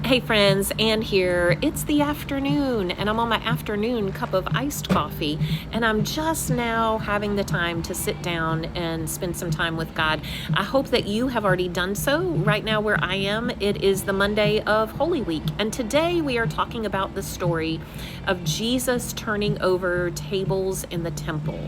Hey friends, Ann here. It's the afternoon and I'm on my afternoon cup of iced coffee, and I'm just now having the time to sit down and spend some time with God. I hope that you have already done so. Right now where I am, it is the Monday of Holy Week, and today we are talking about the story of Jesus turning over tables in the temple.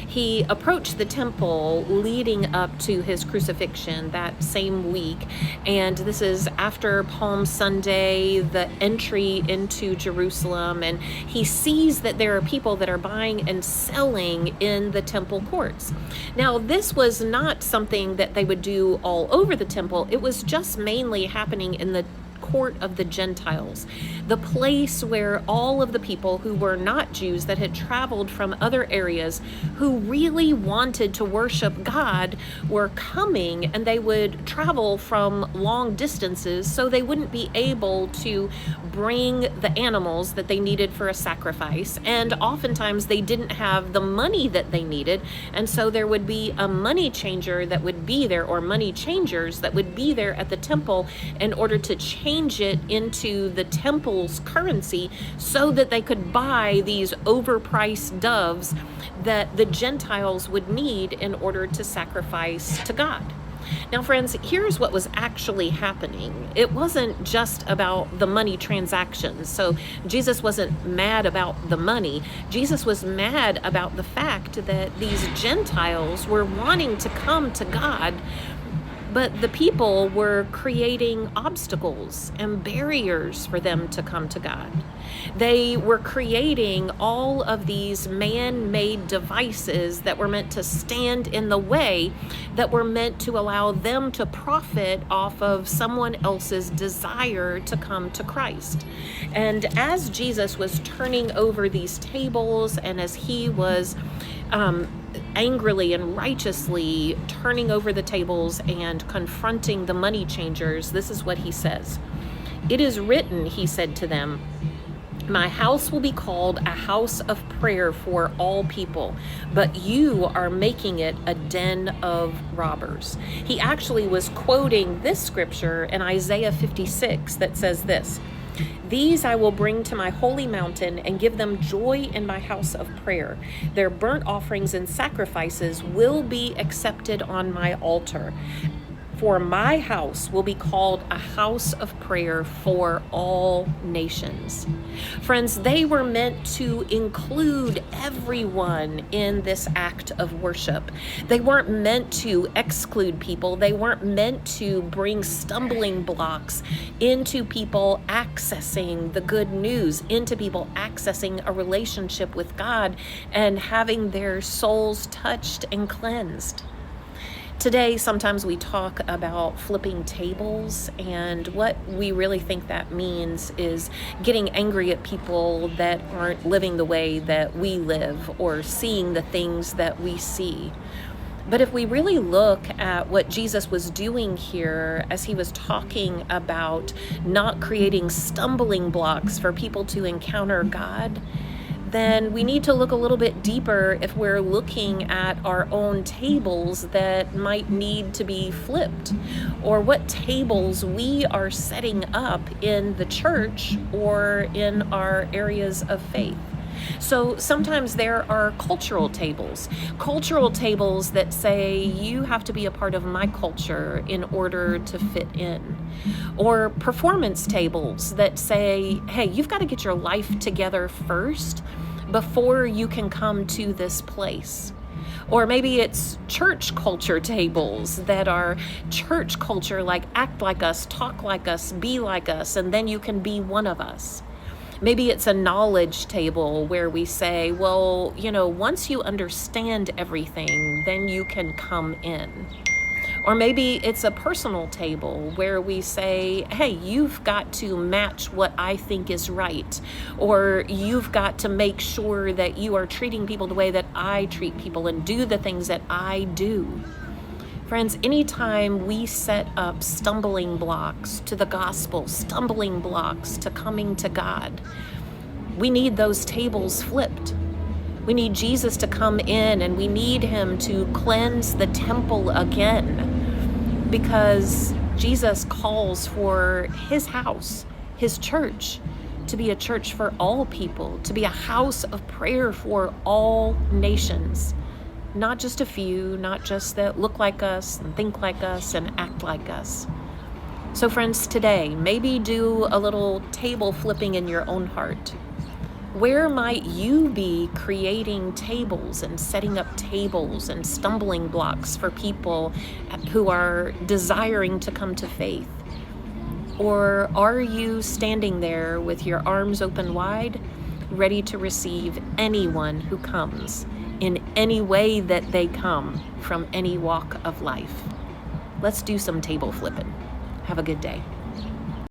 He approached the temple leading up to his crucifixion that same week, and this is after Palm Sunday, the entry into Jerusalem, and he sees that there are people that are buying and selling in the temple courts. Now, this was not something that they would do all over the temple. It was just mainly happening in the court of the Gentiles, the place where all of the people who were not Jews, that had traveled from other areas, who really wanted to worship God, were coming, and they would travel from long distances, so they wouldn't be able to bring the animals that they needed for a sacrifice, and oftentimes they didn't have the money that they needed, and so there would be a money changer that would be there, or money changers that would be there at the temple in order to change it into the temple's currency so that they could buy these overpriced doves that the Gentiles would need in order to sacrifice to God. Now, friends, here's what was actually happening. It wasn't just about the money transactions. So Jesus wasn't mad about the money. Jesus was mad about the fact that these Gentiles were wanting to come to God, but the people were creating obstacles and barriers for them to come to God. They were creating all of these man-made devices that were meant to stand in the way, that were meant to allow them to profit off of someone else's desire to come to Christ. And as Jesus was turning over these tables, and as he was angrily and righteously turning over the tables and confronting the money changers, this is what he says. "It is written," he said to them, "My house will be called a house of prayer for all people, but you are making it a den of robbers." He actually was quoting this scripture in Isaiah 56 that says this: "These I will bring to my holy mountain and give them joy in my house of prayer. Their burnt offerings and sacrifices will be accepted on my altar. For my house will be called a house of prayer for all nations." Friends, they were meant to include everyone in this act of worship. They weren't meant to exclude people. They weren't meant to bring stumbling blocks into people accessing the good news, into people accessing a relationship with God and having their souls touched and cleansed. Today, sometimes we talk about flipping tables, and what we really think that means is getting angry at people that aren't living the way that we live or seeing the things that we see. But if we really look at what Jesus was doing here as he was talking about not creating stumbling blocks for people to encounter God, then we need to look a little bit deeper if we're looking at our own tables that might need to be flipped, or what tables we are setting up in the church or in our areas of faith. So sometimes there are cultural tables that say you have to be a part of my culture in order to fit in. Or performance tables that say, hey, you've got to get your life together first before you can come to this place. Or maybe it's church culture tables that are church culture, like act like us, talk like us, be like us, and then you can be one of us. Maybe it's a knowledge table where we say, well, once you understand everything, then you can come in. Or maybe it's a personal table where we say, hey, you've got to match what I think is right, or you've got to make sure that you are treating people the way that I treat people and do the things that I do. Friends, anytime we set up stumbling blocks to the gospel, stumbling blocks to coming to God, we need those tables flipped. We need Jesus to come in, and we need him to cleanse the temple again, because Jesus calls for his house, his church to be a church for all people, to be a house of prayer for all nations, not just a few, not just that look like us and think like us and act like us. So friends, today, maybe do a little table flipping in your own heart. Where might you be creating tables and setting up tables and stumbling blocks for people who are desiring to come to faith? Or are you standing there with your arms open wide, ready to receive anyone who comes in any way that they come from any walk of life? Let's do some table flipping. Have a good day.